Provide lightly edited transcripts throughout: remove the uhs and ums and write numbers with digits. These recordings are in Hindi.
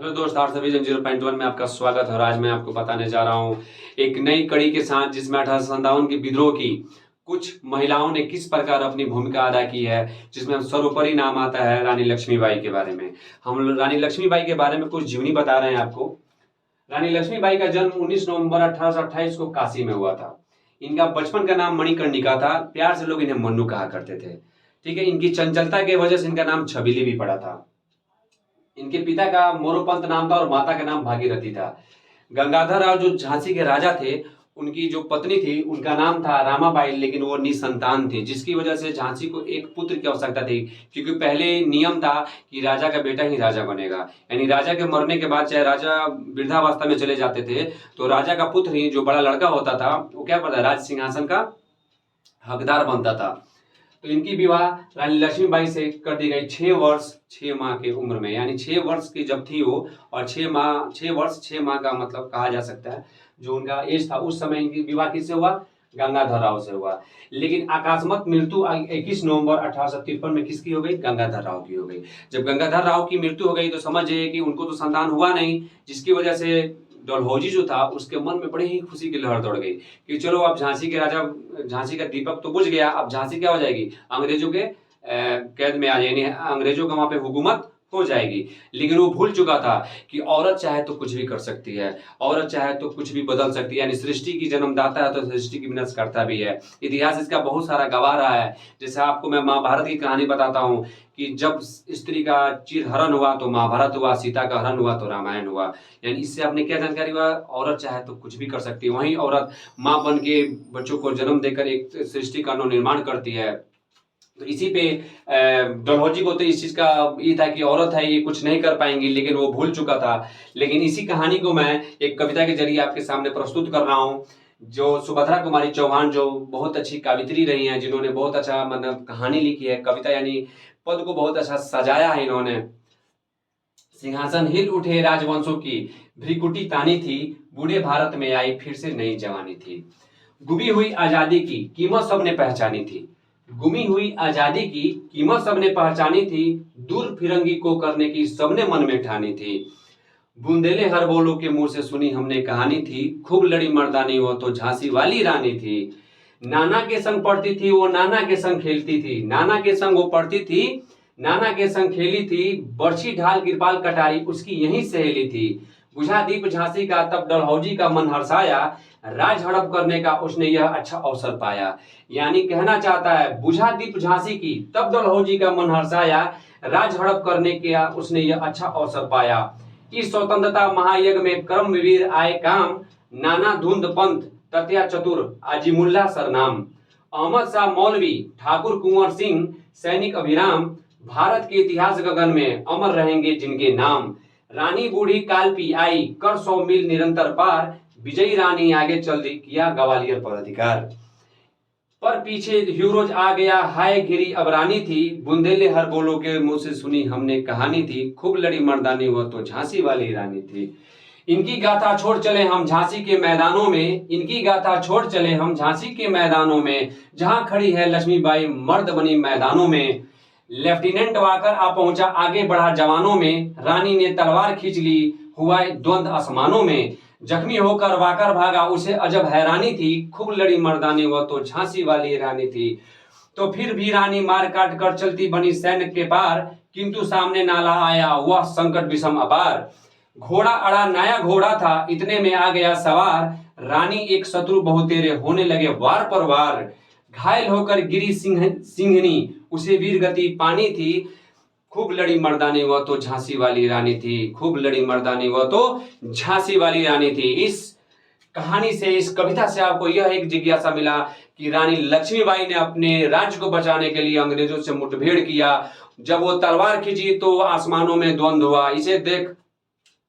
हेलो दोस्त, आर्ट्स विजन 0.1 में आपका स्वागत है। और आज मैं आपको बताने जा रहा हूँ एक नई कड़ी के साथ, जिसमें 1857 के विद्रोह की कुछ महिलाओं ने किस प्रकार अपनी भूमिका अदा की है, जिसमें सर्वोपरि नाम आता है रानी लक्ष्मीबाई के बारे में। हम रानी लक्ष्मीबाई के बारे में कुछ जीवनी बता रहे हैं आपको। रानी लक्ष्मीबाई का जन्म 19 नवंबर 1828 को काशी में हुआ था। इनका बचपन का नाम मणिकर्णिका था, प्यार से लोग इन्हें मन्नू कहा करते थे। ठीक है, इनकी चंचलता की वजह से इनका नाम छबीली भी पड़ा था। इनके पिता का मोरोपंत नाम था और माता का नाम भागीरथी था। गंगाधर राव जो झांसी के राजा थे, उनकी जो पत्नी थी उनका नाम था रामाबाई, लेकिन वो निसंतान थी, जिसकी वजह से झांसी को एक पुत्र की आवश्यकता थी। क्योंकि पहले नियम था कि राजा का बेटा ही राजा बनेगा, यानी राजा के मरने के बाद चाहे राजा वृद्धावस्था में चले जाते थे तो राजा का पुत्र ही, जो बड़ा लड़का होता था, वो क्या करता, राज सिंहासन का हकदार बनता था। तो इनकी विवाह रानी लक्ष्मीबाई से कर दी गई 6 वर्ष 6 माह की उम्र में, यानी 6 वर्ष की जब थी वो, और 6 वर्ष 6 माह का मतलब कहा जा सकता है जो उनका एज था। उस समय इनकी विवाह किससे हुआ? गंगाधर राव से हुआ। लेकिन अकस्मात मृत्यु 21 नवंबर 1853 में किसकी हो गई? गंगाधर राव की हो गई। जब गंगाधर राव की मृत्यु हो गई तो समझ जाइए कि उनको तो संतान हुआ नहीं, जिसकी वजह से डलहौजी जो था उसके मन में बड़ी ही खुशी की लहर दौड़ गई कि चलो अब झांसी के राजा, झांसी का दीपक तो बुझ गया, अब झांसी क्या हो जाएगी? अंग्रेजों के कैद में आ जाएगी, अंग्रेजों का वहां पे हुकूमत हो जाएगी। लेकिन वो भूल चुका था कि औरत चाहे तो कुछ भी कर सकती है, औरत चाहे तो कुछ भी बदल सकती है, यानी सृष्टि की जन्मदाता है तो सृष्टि की विनाश करता भी है। इतिहास इसका बहुत सारा गवाह रहा है। जैसे आपको मैं महाभारत की कहानी बताता हूँ कि जब स्त्री का चिरहरण हुआ तो महाभारत हुआ, सीता का हरण हुआ तो रामायण हुआ। यानी इससे आपने क्या जानकारी हुआ? औरत चाहे तो कुछ भी कर सकती है। वहीं औरत माँ बन के बच्चों को जन्म देकर एक सृष्टि का निर्माण करती है। तो इसी पे डलहौजी को तो इस चीज का ये था कि औरत है, ये कुछ नहीं कर पाएंगी, लेकिन वो भूल चुका था। लेकिन इसी कहानी को मैं एक कविता के जरिए आपके सामने प्रस्तुत कर रहा हूँ। जो सुभद्रा कुमारी चौहान, जो बहुत अच्छी कवित्री रही हैं, जिन्होंने बहुत अच्छा मतलब कहानी लिखी है, कविता यानी पद को बहुत अच्छा सजाया है इन्होंने। सिंहासन हिल उठे राजवंशों की, भ्रिकुटी तानी थी, बूढ़े भारत में आई फिर से नई जवानी थी। गुमी हुई आजादी की कीमत सबने पहचानी थी, गुमी हुई आजादी की कीमत सबने पहचानी थी, दूर फिरंगी को करने की सबने मन में ठानी थी। बुंदेले हर बोलो के मुंह से सुनी हमने कहानी थी, खूब लड़ी मर्दानी वो तो झांसी वाली रानी थी। नाना के संग पढ़ती थी वो, नाना के संग खेलती थी, नाना के संग वो पढ़ती थी, नाना के संग खेली थी, बर्छी ढाल कृपाल कटारी उसकी यही सहेली थी। बुझा दीप झांसी का तब डलहौजी का मन हर्षाया, राज हड़प करने का उसने यह अच्छा अवसर पाया। यानी कहना चाहता है, बुझा दीप झांसी की तब डलहौजी का मन हर्षाया, राज हड़प करने का उसने यह अच्छा अवसर पाया। इस स्वतंत्रता महायज्ञ में कर्मवीर आए काम, नाना धुंध पंथ तत्या चतुर आजिमुल्ला सरनाम। अहमद शाह मौलवी, ठाकुर कुंवर सिंह, सैनिक अभिराम, भारत के इतिहास गगन में अमर रहेंगे जिनके नाम। रानी बूढ़ी कालपी आई, कर 100 मील निरंतर पार, विजयी रानी आगे चल दी किया ग्वालियर पर अधिकार। पर पीछे ह्यूरोज आ गया, हाय गिरी अब रानी थी, बुंदेले हर बोलो के मुंह से सुनी हमने कहानी थी, खूब लड़ी मर्दानी वो तो झांसी वाली रानी थी। इनकी गाथा छोड़ चले हम झांसी के मैदानों में, इनकी गाथा छोड़ चले हम झांसी के मैदानों में, जहां खड़ी है लक्ष्मीबाई मर्द बनी मैदानों में। लेफ्टिनेंट वाकर आ पहुंचा आगे बढ़ा जवानों में, रानी ने तलवार खींच ली हुआ द्वंद आसमानों में। जख्मी होकर वाकर भागा उसे अजब हैरानी थी, खूब लड़ी मर्दानी वह तो झांसी वाली रानी थी। तो फिर भी रानी मार काट कर चलती बनी सैन्य के पार, किंतु सामने नाला आया वह संकट विषम अपार। घोड़ा अड़ा नया घोड़ा था, इतने में आ गया सवार, रानी एक शत्रु बहुतेरे होने लगे वार पर वार। घायल होकर गिरी सिंहनी उसे वीर गति पानी थी, खूब लड़ी मर्दानी वह तो झांसी वाली रानी थी, खूब लड़ी मर्दानी वह तो झांसी वाली रानी थी। इस कहानी से, इस कविता से आपको यह एक जिज्ञासा मिला कि रानी लक्ष्मीबाई ने अपने राज्य को बचाने के लिए अंग्रेजों से मुठभेड़ किया। जब वो तलवार खींची तो आसमानों में द्वंद्व हुआ। इसे देख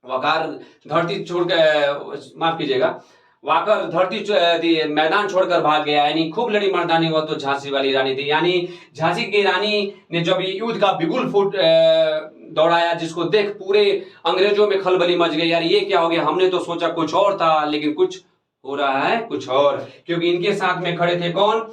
वकार धरती छोड़ के, माफ कीजिएगा, वाकर धरती मैदान छोड़कर भाग गया। यानी खूब लड़ी मर्दानी वह तो झांसी वाली रानी थी। यानी झांसी की रानी ने जब युद्ध का बिगुल फूट दौड़ाया, जिसको देख पूरे अंग्रेजों में खलबली मच गई। यार ये क्या हो गया, हमने तो सोचा कुछ और था, लेकिन कुछ हो रहा है कुछ और। क्योंकि इनके साथ में खड़े थे कौन?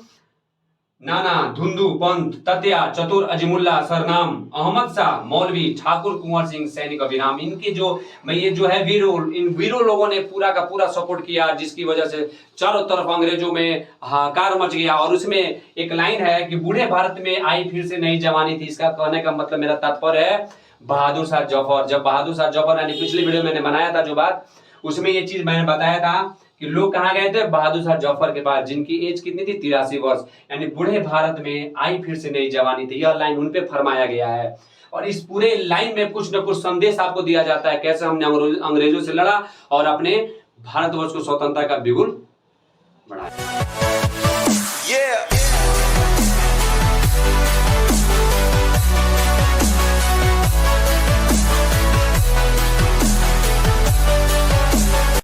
नाना, धुंधु, पंत, तत्या, चतुर, अजीमुल्ला, सरनाम, अहमद शाह, मौलवी, ठाकुर, कुंवर सिंह, सैनिक, अभिराम, इनके जो ये जो है इन वीरों लोगों ने पूरा का पूरा सपोर्ट किया, जिसकी वजह से चारों तरफ अंग्रेजों में हाहाकार मच गया। और उसमें एक लाइन है कि बूढ़े भारत में आई फिर से नई जवानी थी। इसका कहने का मतलब, मेरा तात्पर्य है बहादुर शाह जफर। जब बहादुर शाह जफर, यानी पिछली वीडियो मैंने बनाया था जो बात, उसमें ये चीज मैंने बताया था कि लोग कहाँ गए थे, बहादुर शाह जफर के पास, जिनकी एज कितनी थी, 83 वर्ष, यानी बूढ़े भारत में आई फिर से नई जवानी थी। यह लाइन उन पे फरमाया गया है। और इस पूरे लाइन में कुछ न कुछ संदेश आपको दिया जाता है, कैसे हमने अंग्रेजों से लड़ा और अपने भारतवर्ष को स्वतंत्रता का बिगुल बढ़ाया।